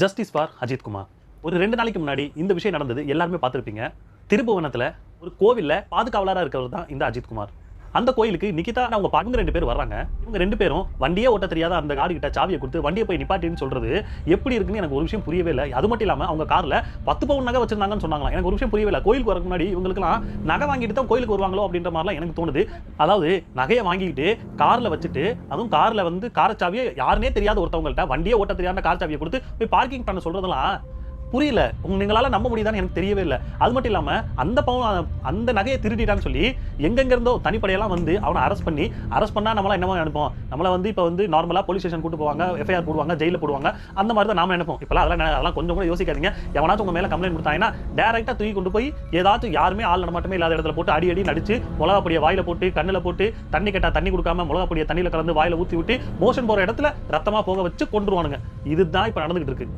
Justice for Ajith Kumar. ஒரு 2 நாளைக்கு முன்னாடி இந்த விஷயம் நடந்தது. எல்லாருமே பார்த்திருப்பீங்க. திருப்புவனத்துல ஒரு கோவில்ல பாதுகாவலரா இருக்கிறவர் தான் இந்த அஜித் குமார். அந்த கோயிலுக்கு நிகிதா அவங்க பசங்க 2 பேர் வர்றாங்க. இவங்க 2 பேரும் வண்டியே ஓட்ட தெரியாத அந்த காடி கிட்ட சாவியை கொடுத்து வண்டியை போய் நிப்பாட்டின்னு சொல்றது எப்படி இருக்குன்னு எனக்கு ஒரு விஷயம் புரியவே இல்லை. அது மட்டும் இல்லாம அவங்க கார்ல 10 பவுன் நகை வச்சிருந்தாங்கன்னு சொன்னாங்களா. எனக்கு ஒரு விஷயம் புரியவே இல்லை. கோயிலுக்கு வரக்கு முன்னாடி இவங்களுக்குலாம் நகை வாங்கிட்டு தான் கோயிலுக்கு வருவாங்களோ அப்படின்ற மாதிரிலாம் எனக்கு தோணுது. அதாவது நகையை வாங்கிக்கிட்டு கார்ல வச்சுட்டு, அதுவும் கார்ல வந்து கார் சாவியை யாருனே தெரியாத ஒருத்தவங்கள்ட்ட வண்டியே ஓட்ட தெரியாத கார் சாவியை கொடுத்து போய் பார்க்கிங் பண்ண சொல்றதெல்லாம் புரியல. நீங்களால நம்ப முடியுதான்னு எனக்கு தெரியவே இல்லை. அது மட்டும் இல்லாம அந்த நகையை திருடிட்டான்னு சொல்லி எங்கெங்க இருந்தோ தனிப்படையெல்லாம் வந்து அவனை அரெஸ்ட் பண்ணா நம்மள என்னவா நினைப்போம், நம்மள வந்து இப்ப வந்து நார்மலா போலீஸ் ஸ்டேஷன் கூட்டு போவாங்க, எஃப்ஐஆர் போடுவாங்க, ஜெயில போடுவாங்க, அந்த மாதிரி தான் நாம நினைப்போம். இப்பெல்லாம் அதெல்லாம் கொஞ்சம் கூட யோசிக்காதீங்க. எவனாச்சும் உங்க மேல கம்ப்ளைண்ட் கொடுத்தாங்கன்னா டைரக்டா தூக்கி கொண்டு போய் ஏதாச்சும் யாருமே ஆள் நடமாட்டமே இல்லாத இடத்துல போட்டு அடி நடிச்சு மிளகா பொடியை வாயில போட்டு கண்ணுல போட்டு தண்ணி கேட்டா தண்ணி கொடுக்காம மிளகா பொடியை தண்ணியில கலந்து வாயில ஊத்தி விட்டு மோஷன் போற இடத்துல ரத்தமா போக வச்சு கொண்டுருவானுங்க. இதுதான் இப்ப நடந்துகிட்டு இருக்கு.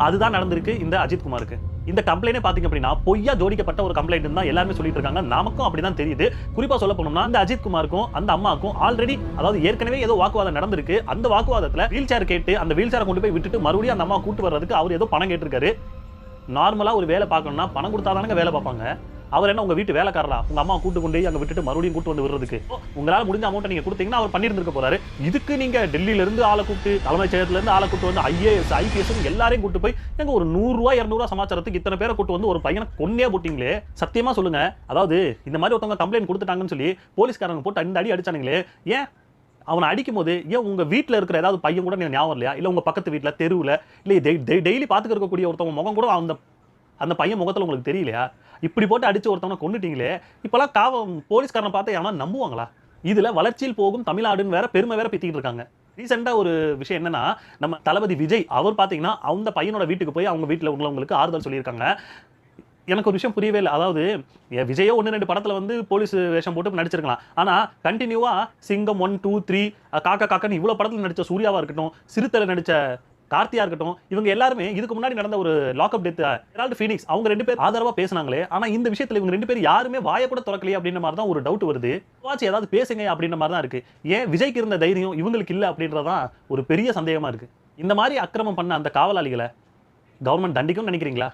அதுதான் நடந்திருக்கு இந்த அஜித் குமாருக்கு. இந்த கம்ப்ளைண்டே பாத்தீங்க அப்படின்னா பொய்யா ஜோடிக்கப்பட்ட ஒரு கம்ப்ளைண்ட் தான் எல்லாரும் சொல்லிட்டு இருக்காங்க. நமக்கும் அப்படிதான் தெரியுது. குறிப்பா சொல்ல போனோம்னா இந்த அஜித் குமாருக்கும் அந்த அம்மாக்கும் ஆல்ரெடி அதாவது ஏற்கனவே ஏதோ வாக்குவாதம் நடந்திருக்கு. அந்த வாக்குவாதத்துல வீல் சேர் கேட்டு அந்த வீல் சேரை கொண்டு போய் விட்டுட்டு மறுபடியும் அந்த அம்மா கூட்டு வர்றதுக்கு அவர் ஏதோ பணம் கேட்டிருக்காரு. நார்மலா ஒரு வேலை பார்க்கணும்னா பணம் கொடுத்தாதானங்க வேலை பார்ப்பாங்க. அவர் என்ன உங்க வீட்டு வேலைக்காரரா உங்க அம்மா கூட்டு கொண்டு அங்க விட்டுட்டு மறுபடியும் கூட்டு வந்து விடுறதுக்கு உங்களால முடிஞ்ச அமௌண்ட் நீங்க கொடுத்தீங்கன்னா அவர் பண்ணிருந்திருக்க போறாரு. இதுக்கு நீங்க டெல்லியில இருந்து ஆளை கூப்பிட்டு தலைமைச் செயலகத்துல இருந்து ஆளை கூட்டு வந்து ஐஏஎஸ் ஐபிஎஸ் எல்லாரையும் கூட்டு போய் எங்க ஒரு 100 ரூபாய் 200 ரூபாய் சமாச்சாரத்துக்கு இத்தனை பேரை கூட்டு வந்து ஒரு பையனை கொன்னே போட்டீங்களே. சத்தியமா சொல்லுங்க. அதாவது இந்த மாதிரி ஒருத்தவங்க கம்ப்ளைண்ட் கொடுத்துட்டாங்கன்னு சொல்லி போலீஸ்காரங்க போட்டு அந்த அடி அடிச்சானுங்களே. ஏன் அவனை அடிக்கும் போது ஏன் உங்க வீட்டுல இருக்கிற ஏதாவது பையன் கூட நீங்க ஞாபகம் இல்லையா? இல்ல உங்க பக்கத்து வீட்டுல தெருவுல இல்ல டெய்லி பாத்துக்க இருக்கக்கூடிய ஒருத்தவங்க முகம் கூட அந்த பையன் முகத்துல உங்களுக்கு தெரியலையா? இப்படி போட்டு அடிச்சு ஒருத்தவனை கொண்டுட்டீங்களே. இப்பெல்லாம் போலீஸ்காரனை பார்த்து எவனா நம்புவாங்களா? இதுல வளர்ச்சியில் போகும் தமிழ்நாடுன்னு வேற பெருமை வேற பித்திக்கிட்டு இருக்காங்க. ரீசெண்டா ஒரு விஷயம் என்னன்னா, நம்ம தளபதி விஜய் அவர் பாத்தீங்கன்னா அந்த பையனோட வீட்டுக்கு போய் அவங்க வீட்டுல உள்ளவங்களுக்கு ஆறுதல் சொல்லியிருக்காங்க. எனக்கு ஒரு விஷயம் புரியவே இல்லை. அதாவது விஜயோ 1-2 படத்துல வந்து போலீஸ் வேஷம் போட்டு நடிச்சிருக்கலாம். ஆனா கண்டினியூவா சிங்கம் 1, 2, 3 காக்கா காக்கான்னு இவ்வளவு படத்துல நடிச்ச சூர்யாவா இருக்கட்டும், சிறுத்தையில நடிச்ச கார்த்தியா இருக்கட்டும், இவங்க எல்லாருமே இதுக்கு முன்னாடி நடந்த ஒரு லாக்அப் டெத் ஹெரால்டு ஃபீனிக்ஸ் அவங்க 2 பேர் ஆதரவா பேசினாங்களே. ஆனா இந்த விஷயத்துல இவங்க 2 பேர் யாருமே வாயை கூட திறக்கலையே அப்படின்ற மாதிரி தான் ஒரு டவுட் வருது. வாட்ச் ஏதாவது பேசுங்க அப்படின்ற மாதிரி தான் இருக்கு. ஏன் விஜய்க்கு இருந்த தைரியம் இவங்களுக்கு இல்ல அப்படின்றதான் ஒரு பெரிய சந்தேகமா இருக்கு. இந்த மாதிரி அக்கிரமம் பண்ண அந்த காவலாளிகளை கவர்மெண்ட் தண்டிக்கும்னு நினைக்கிறீங்களா?